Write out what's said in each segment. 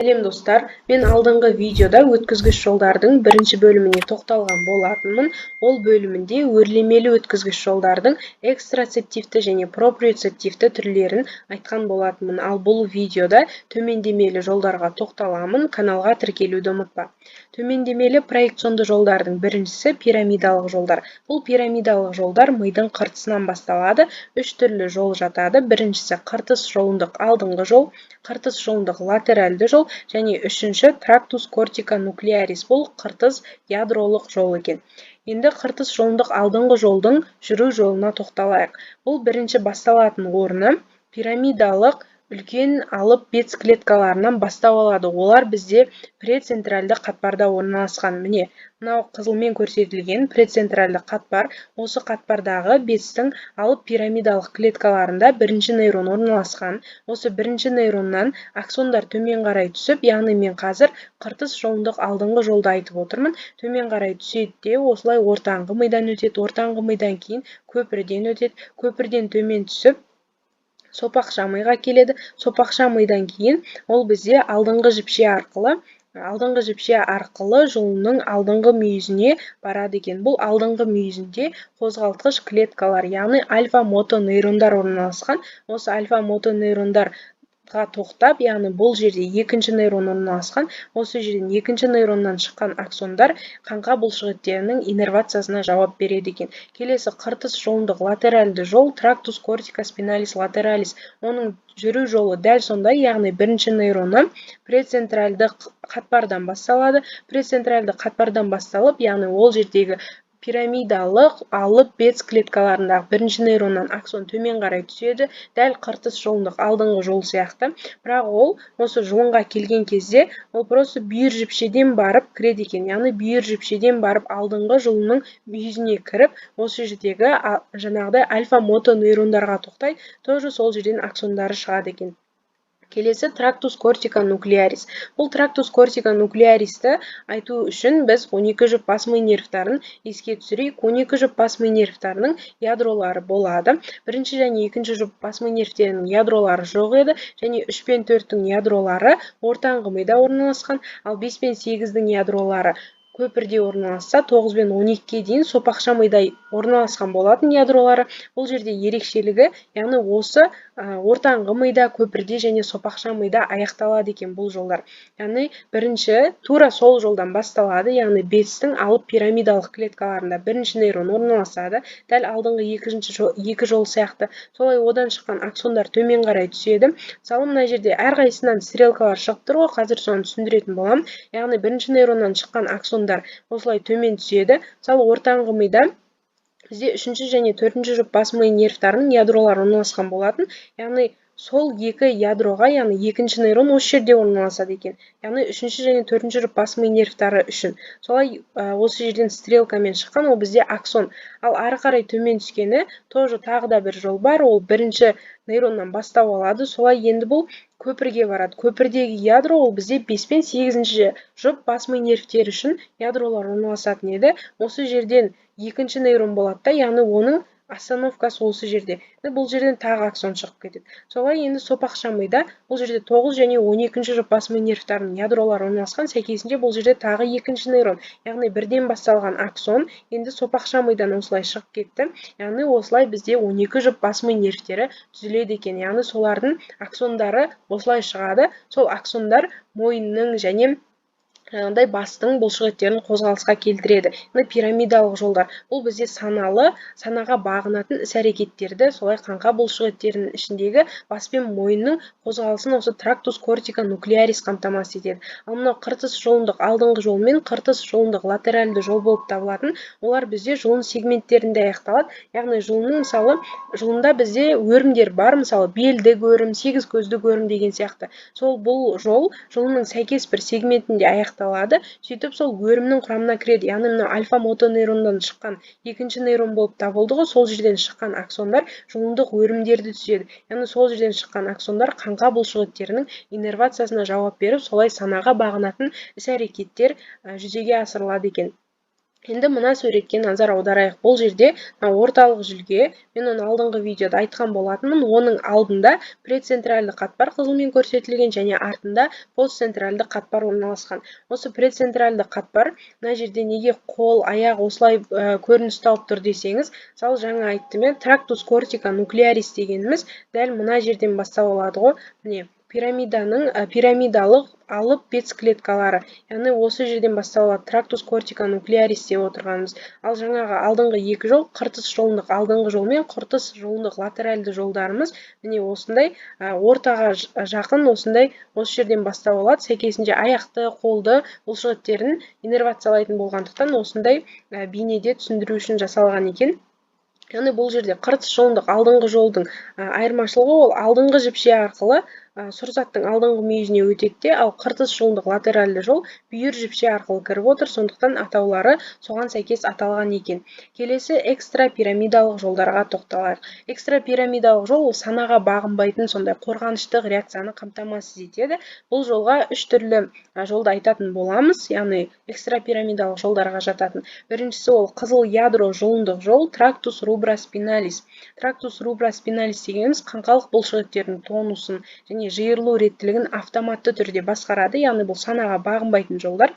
Сәлем достар, мен алдыңғы видеода өткізгіш жолдардың бірінші бөліміне тоқталған болатынмын. Ол бөлімінде өрлемелі өткізгіш жолдардың экстрацептивті және проприоцептивті түрлерін айтқан болатынмын. Ал бұл видеода төмендемелі жолдарға тоқталамын. Каналға тіркелуді ұмытпа. Төмендемелі проекционды жолдардың біріншісі пирамидалық жолдар. Бұл пирамидалық жолдар мидың қыртысынан басталады. Үш түрлі жол жатады. Біріншісі қыртыс жолындық алдыңғы жол, қыртыс жолындық латеральды жол, және үшінші трактус кортика нуклеарис. Бұл қыртыс ядролық жол екен. Енді қыртыс жолындық алдыңғы жолдың жүру жолына тоқталайық. Бұл бірінші басталатын орны пирамидалық үлкен алып бет клеткаларынан бастау алады. Олар бізде прецентральды қатпарда орналасқан. Міне, мынау қызылмен көрсетілген прецентральды қатпар. Осы қатпардағы беттің алып пирамидалық клеткаларында бірінші нейрон орналасқан. Осы бірінші нейроннан аксондар төмен қарай түсіп, яғни мен қазір қыртыс жолындық алдыңғы жолды айтып отырмын. Төмен қарай түседі де, осылай ортаңғы мидан өтеді. Ортаңғы мидан кейін көпірден өтеді. Көпірден төмен түсіп сопақша миға келеді. Сопақша мидан кейін ол бізде алдыңғы жіпше арқылы жұлынның алдыңғы мүйізіне барады екен. Бұл алдыңғы мүйізінде қозғалтқыш клеткалар, яғни альфа-мотонейрондар орналасқан. Осы альфа-мотонейрондарға тоқтап, яғни бұл жерде екінші нейрон орналасқан. Осы жерден екінші нейроннан шыққан аксондар қаңқа бұлшықеттерінің иннервациясына жауап береді екен. Келесі қыртыс жолындық латеральды жол трактус кортика спиналис латералис. Оның жүру жолы дәл сондай, яғни бірінші нейроны прецентральды қатпардан басталады. Прецентральды қатпардан басталып, яғни ол жердегі пирамидалық алып бет клеткаларындағы бірінші нейроннан аксон төмен қарай түседі, дәл қыртыс жолындық алдыңғы жол сияқты. Бірақ ол осы жұлынға келген кезде ол просто бүйір жіпшеден барып кіреді екен. Яғни бүйір жіпшеден барып алдыңғы жұлынның мүйізіне кіріп, осы жердегі жаңағыдай альфа-мотонейрондарға тоқтайды, тоже сол жерден аксондары шығады екен. Келесі трактус кортика нуклеарис. Бұл трактус кортика нуклеаристі айту үшін біз 12 жұп бас ми нервтарын еске түсірейік. 12 жұп бас ми нервтарының ядролары болады. Бірінші және екінші жұп бас ми нервтерінің ядролары жоқ еді, және 3 пен 4-тің ядролары ортаңғы мида орналасқан, ал 5 пен 8-дің ядролары көпірде орналасса, 9 пен 12-ге дейін сопақша мида орналасқан болатын ядролары. Бұл жерде ерекшелігі, яғни осы ортаңғы мида, көпірде және сопақша мида аяқталады екен бұл жолдар. Яғни бірінші тура сол жолдан басталады, яғни беттің алып пирамидалық клеткаларында бірінші нейрон орналасады, дәл алдыңғы екі жол сияқты. Солай одан шыққан аксондар төмен қарай түседі. Мысалы, мына жерде әрқайсынан стрелкалар шығып тұр ғой, қазір соны түсіндіретін боламын. Яғни бірінші нейроннан шыққан аксондар осылай төмен түседі. Мысалы, ортаңғы мида бізде 3-ші және 4-ші жұп бас ми нервтарының ядролары орналасқан болатын. Яғни сол екі ядроға, яғни екінші нейрон осы жерде орналасады екен. Яғни 3-ші және 4-ші жұп бас ми нервтары үшін. Солай осы жерден стрелкамен шыққан, ол бізде аксон. Ал ары қарай төмен түскені тоже тағы да бір жол бар. Ол бірінші нейроннан бастау алады. Солай енді бұл көпірге барады. Көпірдегі ядро ол бізде 5 пен 8-ші жұп бас ми нервтері үшін ядролар орналасатын еді. Осы жерден екінші нейрон болады да, яғни оның остановкасы осы жерде. Бұл жерден тағы аксон шығып кетеді. Солай енді сопақша мида бұл жерде 9 және 12-ші жұп бас ми нервтарының ядролары орналасқан, сәйкесінше бұл жерде тағы екінші нейрон, яғни бірден басталған аксон енді сопақша мидан осылай шығып кетті. Яғни осылай бізде 12 жұп бас ми нервтері түзіледі екен. Яғни солардың аксондары осылай шығады. Сол аксондар мойынның және бастың бұлшықеттерін қозғалысқа келтіреді. Пирамидалық жолдар. Бұл бізде санаға бағынатын іс-әрекеттерді, солай қаңқа бұлшықеттерінің ішіндегі бас пен мойынның қозғалысын осы трактус кортика нуклеарис қамтамасыз етеді. Ал мынау қыртыс жолындық алдыңғы жол мен қыртыс жолындық латеральды жол болып табылатын, олар бізде жұлын сегменттерінде аяқталады. Яғни жұлынның, мысалы, жұлында бізде өрімдер бар, мысалы, белдік өрім, сегіз көздік өрім деген сияқты. Сол бұл жол жұлынның сәйкес бір сегментінде аяқталады. Сөйтіп сол өрімнің құрамына кіреді. Яғни мына альфа-мотонейроннан шыққан екінші нейрон болып табылды ғой, сол жерден шыққан аксондар жұлындық өрімдерді түседі. Яғни сол жерден шыққан аксондар қаңқа бұлшықеттерінің иннервациясына жауап беріп, солай санаға бағынатын іс-әрекеттер жүзеге асырылады екен. Енді мына суретке назар аударайық. Бұл жерде орталық жүлге, мен оны алдыңғы видеода айтқан болатынмын. Оның алдында прецентральды қатпар қызылмен көрсетілген және артында постцентральды қатпар орналасқан. Осы прецентральды қатпар мына жерде неге қол, аяқ осылай көрініс тауып тұр десеңіз, мысалы жаңа айттым мен, трактус кортика нуклеарис дегеніміз дәл мына жерден бастау алады ғой. Міне, пирамидалық алып бет клеткалары, яғни осы жерден басталады трактус кортика нуклеарис деп отырғанымыз. Ал жаңағы алдыңғы екі жол, қыртыс жолындық алдыңғы жол мен қыртыс жолындық латеральды жолдарымыз міне осындай ортаға жақын, осындай осы жерден бастау алады. Сәйкесінше аяқты, қолды бұлшықеттерін иннервациялайтын болғандықтан осындай бейнеде түсіндіру үшін жасалған екен. Яғни бұл жерде қыртыс жолындық алдыңғы жолдың айырмашылығы ол алдыңғы жіпше арқылы сұрзаттың алдыңғы мүйізіне өтеді, ал қыртыс жолындық латеральды жол бүйір жіпше арқылы кіріп отыр, сондықтан атаулары соған сәйкес аталған екен. Келесі экстрапирамидалық жолдарға тоқталайық. Экстрапирамидалық жол ол санаға бағынбайтын сондай қорғаныштық реакцияны қамтамасыз етеді. Бұл жолға үш түрлі жолды айтатын боламыз, яғни экстрапирамидалық жолдарға жататын. Біріншісі ол қызыл ядро жолындық жол, трактус рубраспиналис. Трактус рубраспиналис дегеніміз қаңқалық бұлшықеттердің тонусын және жиырылу реттілігін автоматты түрде басқарады, яғни бұл санаға бағынбайтын жолдар.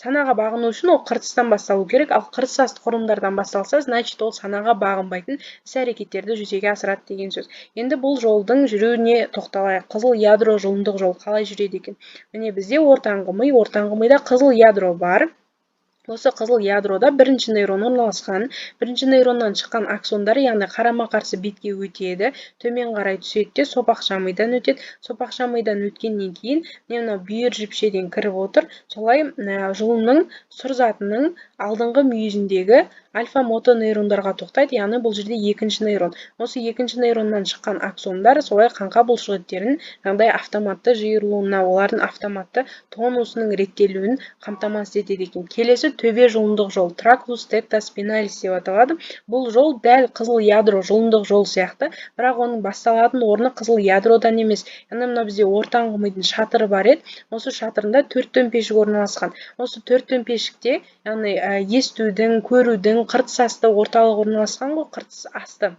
Санаға бағыну үшін ол қыртыстан басталу керек, ал қыртысасты құрылымдардан басталса, значит ол санаға бағынбайтын іс-әрекеттерді жүзеге асырады деген сөз. Енді бұл жолдың жүруіне тоқталайық. Қызыл ядро жолындық жол қалай жүреді екен? Міне бізде ортаңғы мида қызыл ядро бар. Осы қызыл ядрода бірінші нейрон орналасқан. Бірінші нейроннан шыққан аксондар, яғни қарама-қарсы бетке өтеді, төмен қарай түседі де сопақша мидан өтеді. Сопақша мидан өткеннен кейін мынау бүйір жіпшеден кіріп отыр. Солай жұлынның сұрзатының алдыңғы мүйізіндегі альфа-мотонейрондарға тоқтайды, яғни бұл жерде екінші нейрон. Осы екінші нейроннан шыққан аксондар солай қаңқа бұлшықеттерінің жағдай автоматты жиырылуына, олардың автоматты тонусының реттелуін қамтамасыз етеді екен. Келесі төбе жолындық жол, трактус тектоспиналис деп аталады. Бұл жол дәл қызыл ядро жолындық жол сияқты, бірақ оның басталатын орны қызыл ядродан емес. Яғни мына бізде ортаңғы мидың шатыры бар еді. Осы шатырында төрт төмпешік орналасқан. Осы төрт төмпешікте, яғни естудің, көрудің қыртыс асты орталық орналасқан ғой, қыртыс асты.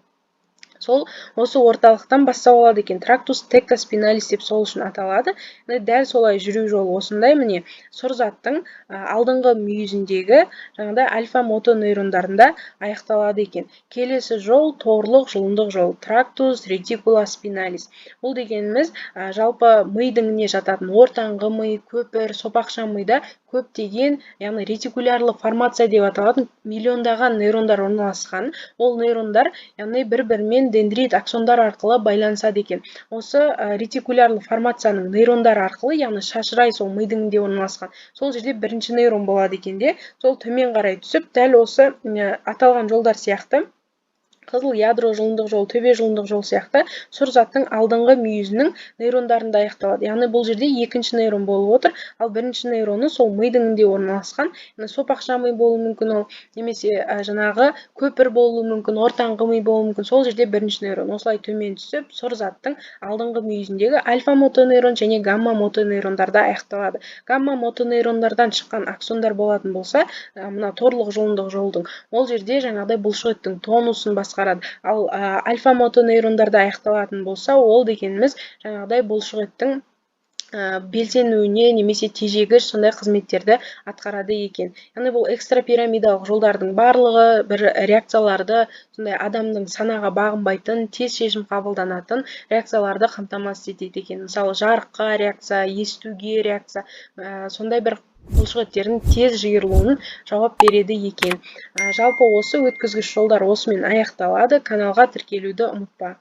Сол осы орталықтан бастау алады екен. Трактус тектоспиналис деп сол үшін аталады. Дәл солай жүру жолы осындай, міне сұрзаттың алдыңғы мүйізіндегі жаңағыдай альфа-мотонейрондарында аяқталады екен. Келесі жол торлық жұлындық жол, трактус ретикулоспиналис. Бұл дегеніміз жалпы мидың не жататын ортаңғы ми, көпір, сопақша мида көптеген, яғни ретикулярлы формация деп аталатын миллиондаған нейрондар орналасқан. Ол нейрондар, яғни бір-бірімен дендрит аксондар арқылы байланысады екен. Осы ретикулярлы формацияның нейрондар арқылы, яғни шашырай сол мидыңде орналасқан. Сол жерде бірінші нейрон болады екен де, сол төмен қарай түсіп, дәл осы аталған жолдар сияқты қызыл ядро жолындық жол, төбе жолындық жол сияқты сұрзаттың алдыңғы мүйізінің нейрондарында аяқталады. Яғни бұл жерде екінші нейрон болып отыр, ал бірінші нейроны сол мидыңде орналасқан. Сопақша ми болуы мүмкін, ол немесе жаңағы көпір болуы мүмкін, ортаңғы ми болуы мүмкін. Сол жерде бірінші нейрон осылай төмен түсіп, сұрзаттың алдыңғы мүйізіндегі альфа-мотонейрон және гамма-мотонейрондарда аяқталады. Гамма-мотонейрондардан шыққан аксондар болатын болса, мына торлық жолындық жолдың, ол жерде жаңағыдай бұлшықеттің тонусын басқарады. Ал альфа-мотонейрондарда аяқталатын болса, ол дегеніміз жаңағыдай бұлшықеттің белсенуіне немесе тежегіш сондай қызметтерді атқарады екен. Яғни бұл экстрапирамидалық жолдардың барлығы бір реакцияларды, сондай адамның санаға бағынбайтын, тез шешім қабылданатын реакцияларды қамтамасыз етеді екен. Мысалы, жарыққа реакция, естуге реакция, сондай бір бұлшықеттердің тез жиырылуын жауап береді екен. Жалпы осы өткізгіш жолдар осымен аяқталады. Каналға тіркелуді ұмытпа.